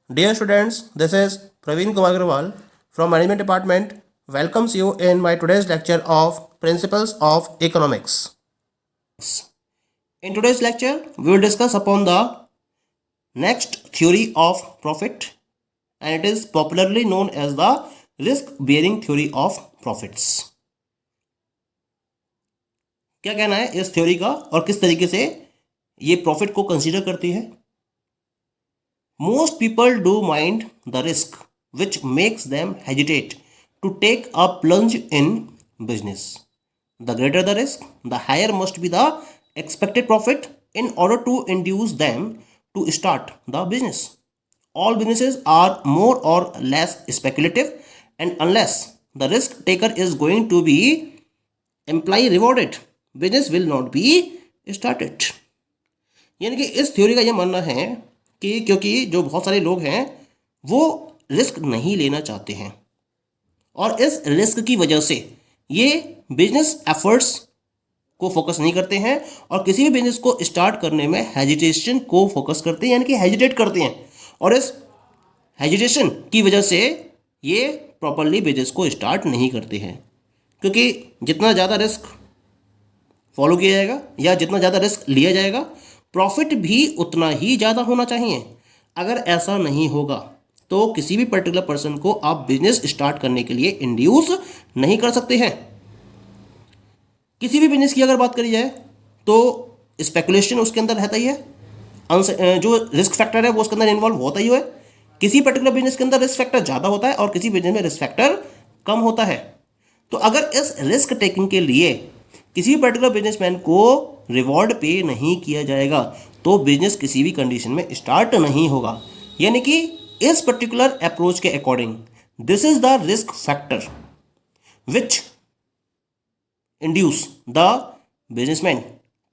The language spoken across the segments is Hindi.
Dear students, this is Praveen Kumar Agrawal from Management Department. Welcomes you in my today's lecture of Principles of Economics. In today's lecture, we will discuss upon the next theory of profit, and it is popularly known as the risk-bearing theory of profits. क्या कहना है इस थ्योरी का और किस तरीके से ये प्रॉफिट को कंसीडर करती है? Most people do mind the risk, which makes them hesitate to take a plunge in business. The greater the risk, the higher must be the expected profit in order to induce them to start the business. All businesses are more or less speculative, and unless the risk taker is going to be employee rewarded, business will not be started. यानी कि इस थ्योरी का ये मानना है कि क्योंकि जो बहुत सारे लोग हैं वो रिस्क नहीं लेना चाहते हैं और इस रिस्क की वजह से ये बिजनेस एफर्ट्स को फोकस नहीं करते हैं और किसी भी बिजनेस को स्टार्ट करने में हेजिटेशन को फोकस करते हैं, यानी कि हेजिटेट करते हैं, और इस हेजिटेशन की वजह से ये प्रॉपरली बिजनेस को स्टार्ट नहीं करते हैं। क्योंकि जितना ज़्यादा रिस्क फॉलो किया जाएगा या जितना ज़्यादा रिस्क लिया जाएगा, प्रॉफिट भी उतना ही ज़्यादा होना चाहिए। अगर ऐसा नहीं होगा तो किसी भी पर्टिकुलर पर्सन को आप बिजनेस स्टार्ट करने के लिए इंड्यूस नहीं कर सकते हैं। किसी भी बिजनेस की अगर बात करी जाए तो स्पेकुलेशन उसके अंदर रहता ही है, जो रिस्क फैक्टर है वो उसके अंदर इन्वॉल्व होता ही है। किसी पर्टिकुलर बिजनेस के अंदर रिस्क फैक्टर ज़्यादा होता है और किसी बिजनेस में रिस्क फैक्टर कम होता है। तो अगर इस रिस्क टेकिंग के लिए किसी पर्टिकुलर बिजनेसमैन को रिवॉर्ड पे नहीं किया जाएगा तो बिजनेस किसी भी कंडीशन में स्टार्ट नहीं होगा। यानी कि इस पर्टिकुलर अप्रोच के according this is the risk factor which induce the businessman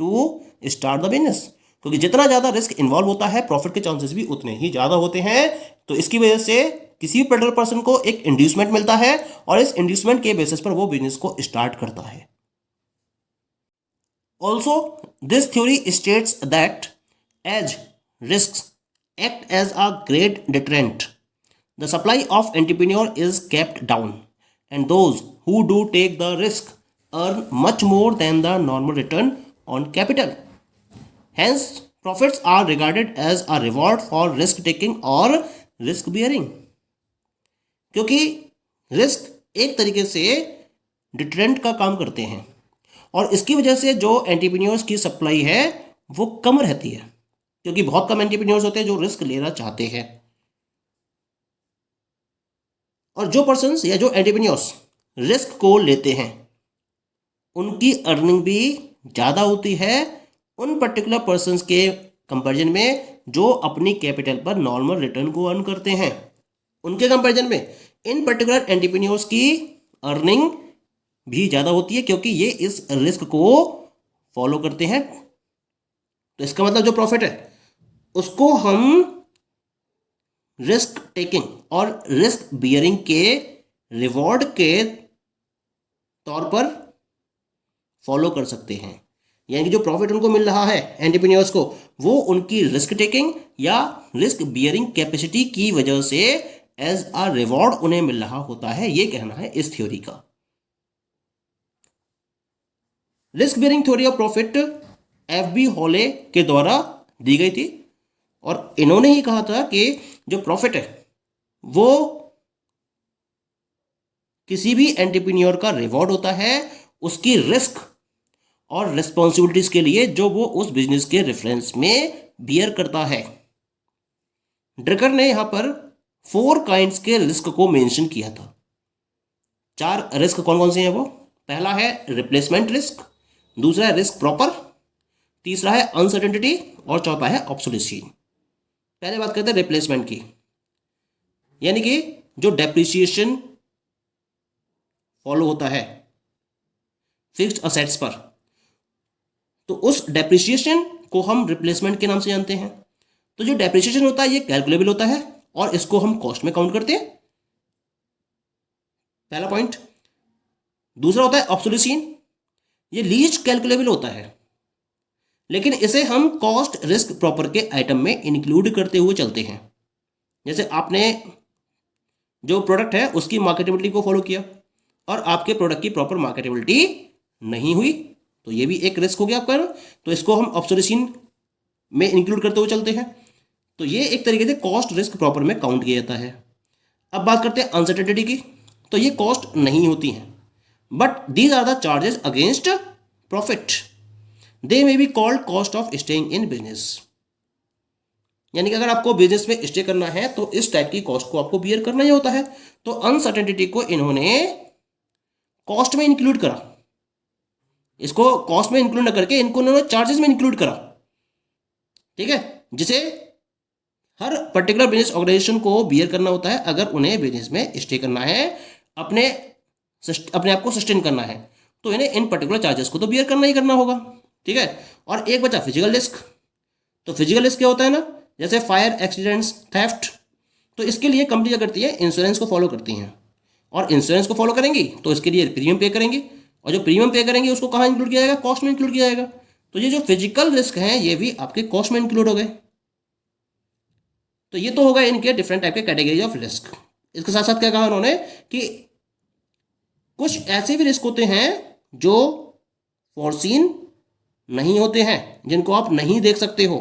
to start the business. क्योंकि जितना ज़्यादा रिस्क इन्वॉल्व होता है प्रॉफिट के चांसेस भी उतने ही ज़्यादा होते हैं। तो इसकी वजह से किसी भी पर्टिकुलर पर्सन को एक इंड्यूसमेंट मिलता है और इस इंड्यूसमेंट के बेसिस पर वो बिजनेस को स्टार्ट करता है। Also, this theory states that as risks act as a great deterrent, the supply of entrepreneur is kept down, and those who do take the risk earn much more than the normal return on capital. Hence, profits are regarded as a reward for risk taking or risk bearing. क्योंकि रिस्क एक तरीके से डिटरेंट का काम करते हैं और इसकी वजह से जो एंटरप्रेन्योर्स की सप्लाई है वो कम रहती है, क्योंकि बहुत कम एंटरप्रेन्योर्स होते हैं जो रिस्क लेना चाहते हैं। और जो पर्सन्स या जो एंटरप्रेन्योर्स रिस्क को लेते हैं उनकी अर्निंग भी ज़्यादा होती है उन पर्टिकुलर पर्सन्स के कंपैरिजन में जो अपनी कैपिटल पर नॉर्मल रिटर्न को अर्न करते हैं। उनके कंपैरिजन में इन पर्टिकुलर एंटरप्रेन्योर्स की अर्निंग भी ज़्यादा होती है क्योंकि ये इस रिस्क को फॉलो करते हैं। तो इसका मतलब जो प्रॉफिट है उसको हम रिस्क टेकिंग और रिस्क बियरिंग के रिवॉर्ड के तौर पर फॉलो कर सकते हैं। यानी कि जो प्रॉफिट उनको मिल रहा है एंटरप्रेन्योर्स को वो उनकी रिस्क टेकिंग या रिस्क बियरिंग कैपेसिटी की वजह से एज अ रिवॉर्ड उन्हें मिल रहा होता है। ये कहना है इस थ्योरी का। Risk bearing theory of profit F B. Hawley के द्वारा दी गई थी और इन्होंने ही कहा था कि जो प्रॉफिट है वो किसी भी एंटरप्रेन्योर का रिवॉर्ड होता है उसकी रिस्क और रिस्पॉन्सिबिलिटीज के लिए जो वो उस बिजनेस के रेफरेंस में बियर करता है। ड्रकर ने यहां पर 4 काइंड्स के रिस्क को मेंशन किया था। 4 रिस्क कौन कौन से हैं वो? पहला है रिप्लेसमेंट रिस्क, दूसरा है रिस्क प्रॉपर, तीसरा है अनसर्टेनिटी और चौथा है ऑब्सोलेसी। पहले बात करते हैं रिप्लेसमेंट की, यानी कि जो डेप्रिसिएशन फॉलो होता है फिक्स्ड असेट्स पर, तो उस डेप्रिसिएशन को हम रिप्लेसमेंट के नाम से जानते हैं। तो जो डेप्रिसिएशन होता है ये कैलकुलेबल होता है और इसको हम कॉस्ट में काउंट करते हैं, पहला पॉइंट। दूसरा होता है ऑब्सोलेशन, ये लीस्ट कैलकुलेबल होता है लेकिन इसे हम कॉस्ट रिस्क प्रॉपर के आइटम में इंक्लूड करते हुए चलते हैं। जैसे आपने जो प्रोडक्ट है उसकी मार्केटेबिलिटी को फॉलो किया और आपके प्रोडक्ट की प्रॉपर मार्केटेबिलिटी नहीं हुई, तो ये भी एक रिस्क हो गया आपका ना। तो इसको हम ऑब्जर्वेशन में इंक्लूड करते हुए चलते हैं। तो ये एक तरीके से कॉस्ट रिस्क प्रॉपर में काउंट किया जाता है। अब बात करते हैं अनसर्टेनिटी की। तो ये कॉस्ट नहीं होती हैं, but these are the charges against profit. They may be called cost of staying in business. यानी कि अगर आपको बिजनेस में स्टे करना है तो इस टाइप की कॉस्ट को आपको बियर करना ही होता है। तो अनसर्टेनिटी को इन्होंने कॉस्ट में इंक्लूड करा, इसको कॉस्ट में इंक्लूड न करके इनको इन्होंने चार्जेस में इंक्लूड करा, ठीक है, जिसे हर पर्टिकुलर बिजनेस ऑर्गेनाइजेशन को बियर करना होता है अगर उन्हें बिजनेस में स्टे करना है, अपने आप को सस्टेन करना है, तो इन्हें इन पर्टिकुलर चार्जेस को तो बियर करना ही करना होगा, ठीक है। और एक बचा फिजिकल रिस्क। तो फिजिकल रिस्क क्या होता है ना, जैसे फायर, एक्सीडेंट्स, थेफ्ट। तो इसके लिए कंपनी क्या करती है, इंश्योरेंस को फॉलो करती हैं, और इंश्योरेंस को फॉलो करेंगी तो इसके लिए प्रीमियम पे करेंगे, और जो प्रीमियम पे करेंगे उसको कहाँ इंक्लूड किया जाएगा, कॉस्ट में इंक्लूड किया जाएगा। तो ये जो फिजिकल रिस्क हैं ये भी आपके कॉस्ट में इंक्लूड हो गए। तो ये तो होगा इनके डिफरेंट टाइप के कैटेगरी ऑफ रिस्क। इसके साथ साथ क्या कहा उन्होंने कि कुछ ऐसे भी रिस्क होते हैं जो फॉरसीन नहीं होते हैं, जिनको आप नहीं देख सकते हो,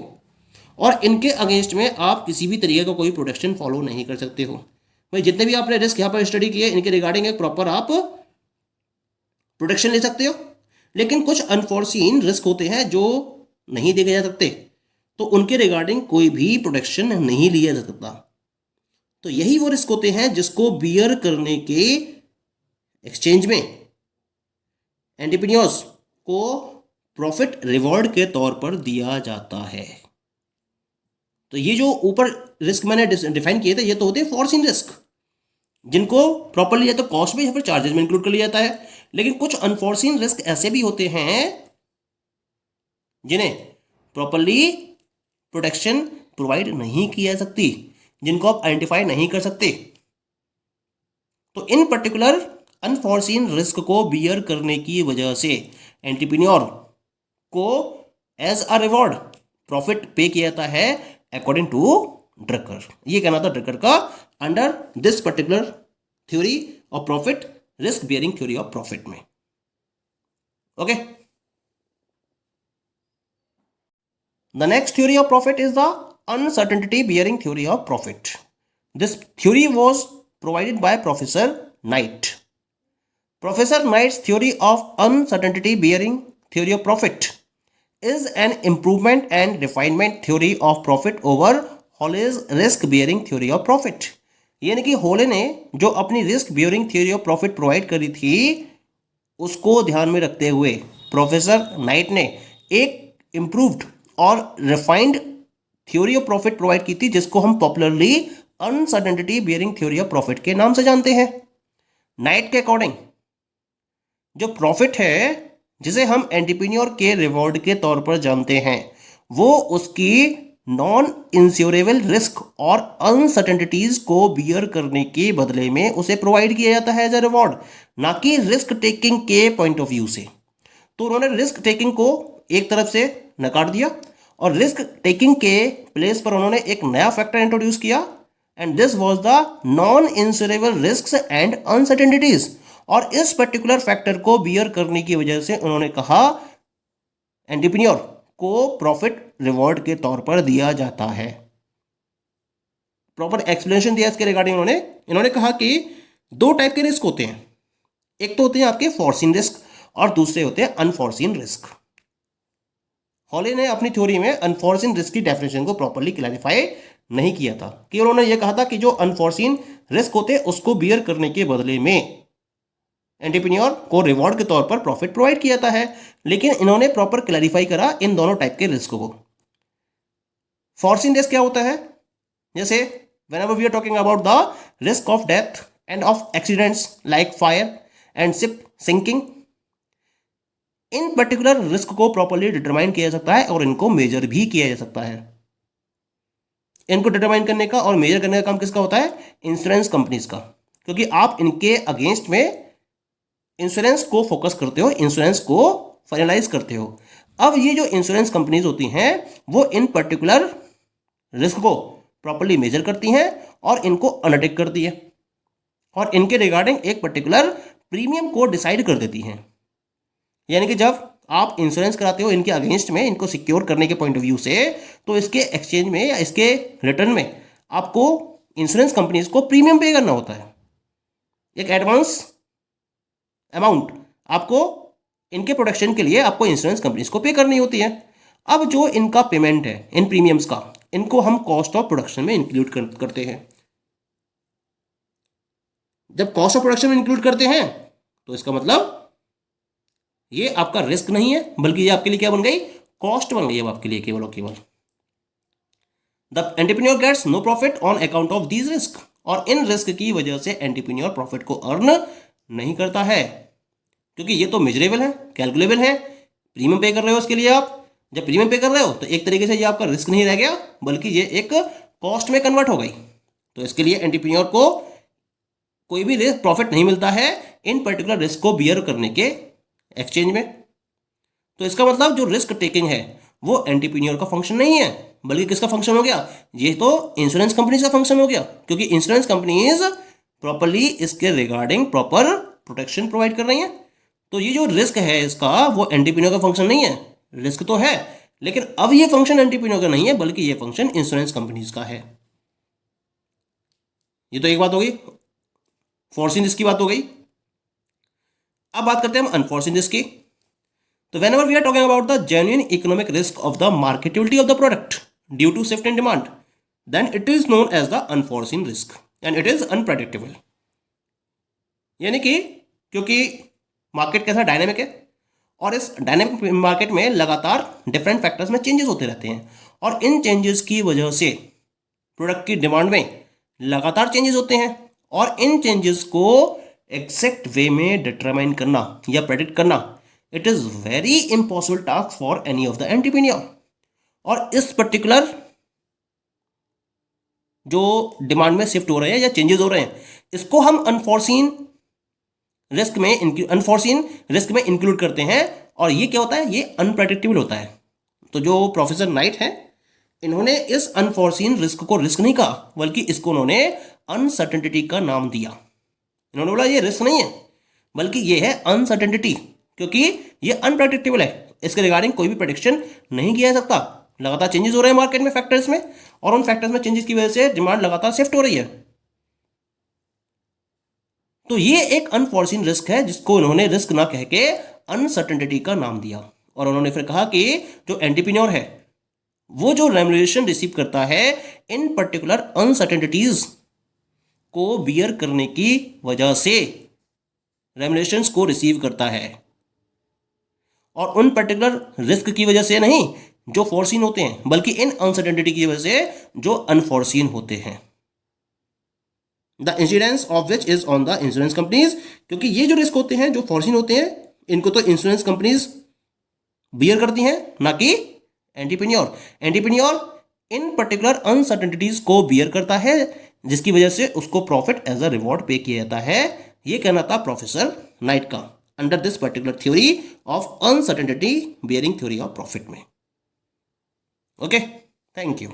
और इनके अगेंस्ट में आप किसी भी तरीके का कोई प्रोटेक्शन फॉलो नहीं कर सकते हो। भाई जितने भी आपने रिस्क यहाँ पर स्टडी किए इनके रिगार्डिंग एक प्रॉपर आप प्रोटेक्शन ले सकते हो, लेकिन कुछ अनफॉरसीन रिस्क होते हैं जो नहीं देखे जा सकते, तो उनके रिगार्डिंग कोई भी प्रोटेक्शन नहीं लिया जा सकता। तो यही वो रिस्क होते हैं जिसको बियर करने के एक्सचेंज में एंटरप्रेन्योर्स को प्रॉफिट रिवॉर्ड के तौर पर दिया जाता है। तो ये जो ऊपर रिस्क मैंने डिफाइन किए थे ये तो होते हैं फॉरसीन रिस्क, जिनको प्रॉपरली या तो कॉस्ट में या फिर चार्जेस में इंक्लूड कर लिया जाता है। लेकिन कुछ अनफॉरसीन रिस्क ऐसे भी होते हैं जिन्हें प्रॉपरली प्रोटेक्शन प्रोवाइड नहीं की जा सकती, जिनको आप आइडेंटिफाई नहीं कर सकते। तो इन पर्टिकुलर अनफॉरसीन रिस्क को बियर करने की वजह से एंटरप्रेन्योर को एज अ रिवॉर्ड प्रॉफिट पे किया जाता है अकॉर्डिंग टू ड्रकर। ये कहना था ड्रकर का under this particular theory of profit, risk bearing theory of profit में। Okay, the next theory of profit is the uncertainty bearing theory of profit. This theory was provided by Professor Knight. Professor Knight's theory of uncertainty bearing theory of profit is an improvement and refinement theory of profit over Halley's risk bearing theory of profit. यानी कि होले ने जो अपनी risk bearing theory of profit provide करी थी उसको ध्यान में रखते हुए प्रोफेसर नाइट ने एक इम्प्रूव्ड और refined theory of profit provide की थी, जिसको हम popularly uncertainty bearing theory of profit के नाम से जानते हैं। नाइट के अकॉर्डिंग जो प्रॉफिट है जिसे हम एंटरप्रेन्योर के रिवॉर्ड के तौर पर जानते हैं वो उसकी नॉन इंश्योरेबल रिस्क और अनसर्टेनिटीज को बियर करने के बदले में उसे प्रोवाइड किया जाता है एज अ रिवॉर्ड, ना कि रिस्क टेकिंग के पॉइंट ऑफ व्यू से। तो उन्होंने रिस्क टेकिंग को एक तरफ से नकार दिया और रिस्क टेकिंग के प्लेस पर उन्होंने एक नया फैक्टर इंट्रोड्यूस किया, and this was the non insurable risks and uncertainties. और इस पर्टिकुलर फैक्टर को बियर करने की वजह से उन्होंने कहा एंटरप्रेन्योर को प्रॉफिट रिवॉर्ड के तौर पर दिया जाता है। प्रॉपर एक्सप्लेनेशन दिया इसके रिगार्डिंग इन्होंने कहा कि दो टाइप के रिस्क होते हैं, एक तो होते हैं आपके फॉरसीन रिस्क और दूसरे होते हैं अनफॉरसीन रिस्क। हॉले ने अपनी थ्योरी में अनफॉरसीन रिस्क की डेफिनेशन को प्रॉपरली क्लैरिफाई नहीं किया था, कि उन्होंने ये कहा था कि जो अनफॉरसीन रिस्क होते हैं उसको बियर करने के बदले में एंटरप्रेन्योर को रिवॉर्ड के तौर पर प्रॉफिट प्रोवाइड किया जाता है। लेकिन इन्होंने प्रॉपर क्लैरिफाई करा इन दोनों टाइप के रिस्क को। फॉरसीन रिस्क क्या होता है, जैसे whenever we are talking about the risk of death and of accidents like fire and ship sinking, in particular risk को प्रॉपरली डिटरमाइन किया जा सकता है और इनको मेजर भी किया जा सकता है। इनको डिटरमाइन करने का और मेजर करने का काम किसका होता है, इंश्योरेंस कंपनीज का, क्योंकि आप इनके अगेंस्ट में इंश्योरेंस को फोकस करते हो, इंश्योरेंस को फाइनलाइज करते हो। अब ये जो इंश्योरेंस कंपनीज होती हैं वो इन पर्टिकुलर रिस्क को प्रॉपरली मेजर करती हैं और इनको अंडरटेक करती है और इनके रिगार्डिंग एक पर्टिकुलर प्रीमियम को डिसाइड कर देती हैं। यानी कि जब आप इंश्योरेंस कराते हो इनके अगेंस्ट में, इनको सिक्योर करने के पॉइंट ऑफ व्यू से, तो इसके एक्सचेंज में या इसके रिटर्न में आपको इंश्योरेंस कंपनीज को प्रीमियम पे करना होता है। एक एडवांस अमाउंट आपको इनके प्रोटेक्शन के लिए आपको इंश्योरेंस कंपनीज को पे करनी होती है। अब जो इनका पेमेंट है इन प्रीमियम्स का, इनको हम कॉस्ट ऑफ प्रोडक्शन में इंक्लूड करते हैं। जब कॉस्ट ऑफ प्रोडक्शन में इंक्लूड करते हैं तो इसका मतलब ये आपका रिस्क नहीं है, बल्कि ये आपके लिए क्या बन गई, कॉस्ट बन गई अब आपके लिए केवल और केवल। The entrepreneur gets no profit on account of these risk, और इन रिस्क की वजह से एंटरप्रेन्योर प्रॉफिट को अर्न नहीं करता है, क्योंकि ये तो मेजरेबल है, कैलकुलेबल है। प्रीमियम पे कर रहे हो उसके लिए आप, जब प्रीमियम पे कर रहे हो तो एक तरीके से ये आपका रिस्क नहीं रह गया, बल्कि ये एक कॉस्ट में कन्वर्ट हो गई। तो इसके लिए एंटरप्रेन्योर को कोई भी रिस्क प्रॉफिट नहीं मिलता है इन पर्टिकुलर रिस्क को बियर करने के एक्सचेंज में। तो इसका मतलब जो रिस्क टेकिंग है वो एंटरप्रेन्योर का फंक्शन नहीं है, बल्कि किसका फंक्शन हो गया, ये तो इंश्योरेंस कंपनीज का फंक्शन हो गया, क्योंकि इंश्योरेंस कंपनीज प्रॉपरली इसके रिगार्डिंग प्रॉपर प्रोटेक्शन प्रोवाइड कर रही हैं। तो ये जो रिस्क है इसका वो एंटरप्रेन्योर का फंक्शन नहीं है। रिस्क तो है, लेकिन अब ये फंक्शन एंटरप्रेन्योर का नहीं है, बल्कि ये फंक्शन इंश्योरेंस कंपनीज का है। ये तो एक बात हो गई, फोर्सिंग रिस्क की बात हो गई। अब बात करते हैं हम अनफोर्सिंग रिस्क की। तो whenever we are talking about the genuine economic risk of the marketability of the product due to shift in demand, then it is known as the unforeseen risk and it is unpredictable। यानी कि क्योंकि मार्केट कैसा डायनेमिक है और इस डायनेमिक मार्केट में लगातार डिफरेंट फैक्टर्स में चेंजेस होते रहते हैं, और इन चेंजेस की वजह से प्रोडक्ट की डिमांड में लगातार चेंजेस होते हैं, और इन चेंजेस को एग्जैक्ट वे में डिटरमाइन करना या प्रेडिक्ट करना, it is very impossible task for any of the entrepreneur. और इस पर्टिकुलर जो डिमांड में शिफ्ट हो रहे हैं या चेंजेस हो रहे हैं, इसको हम अनफोर्सीन रिस्क में इंक्लूड करते हैं। और ये क्या होता है, ये अनप्रेडिक्टेबल होता है। तो जो प्रोफेसर नाइट हैं, इन्होंने इस अनफोर्सीन रिस्क को रिस्क नहीं कहा, बल्कि इसको उन्होंने अनसर्टेनिटी का नाम दिया। इन्होंने बोला ये रिस्क नहीं है, बल्कि ये है अनसर्टेनिटी, क्योंकि ये अनप्रेडिक्टेबल है, इसके रिगार्डिंग कोई भी प्रेडिक्शन नहीं किया जा सकता। लगातार चेंजेस हो रहे हैं मार्केट में फैक्टर्स में, और उन फैक्टर्स में चेंजेस की वजह से डिमांड लगातार शिफ्ट हो रही है। तो ये एक अनफॉर्सीन रिस्क है, जिसको उन्होंने रिस्क ना कह के अनसर्टेनिटी का नाम दिया। और उन्होंने फिर कहा कि जो एंटरप्रेन्योर है वो जो रेम्युनरेशन रिसीव करता है इन पर्टिकुलर अनसर्टेनिटीज को बियर करने की वजह से रेम्युनरेशंस को रिसीव करता है, और उन पर्टिकुलर रिस्क की वजह से नहीं जो फोर्सीन होते हैं, बल्कि इन अनसर्टेनिटी की वजह से जो अनफोर्सीन होते हैं। The incidence of which is on the insurance companies, क्योंकि ये जो रिस्क होते हैं जो फोर्सीन होते हैं, इनको तो इंश्योरेंस कंपनीज बियर करती हैं, ना कि एंटरप्रेन्योर। एंटरप्रेन्योर इन पर्टिकुलर अनसर्टेनिटीज को बियर करता है, जिसकी वजह से उसको प्रॉफिट एज अ रिवॉर्ड पे किया जाता है। ये कहना था प्रोफेसर नाइट का under this particular theory of uncertainty bearing theory of profit में। Okay, thank you.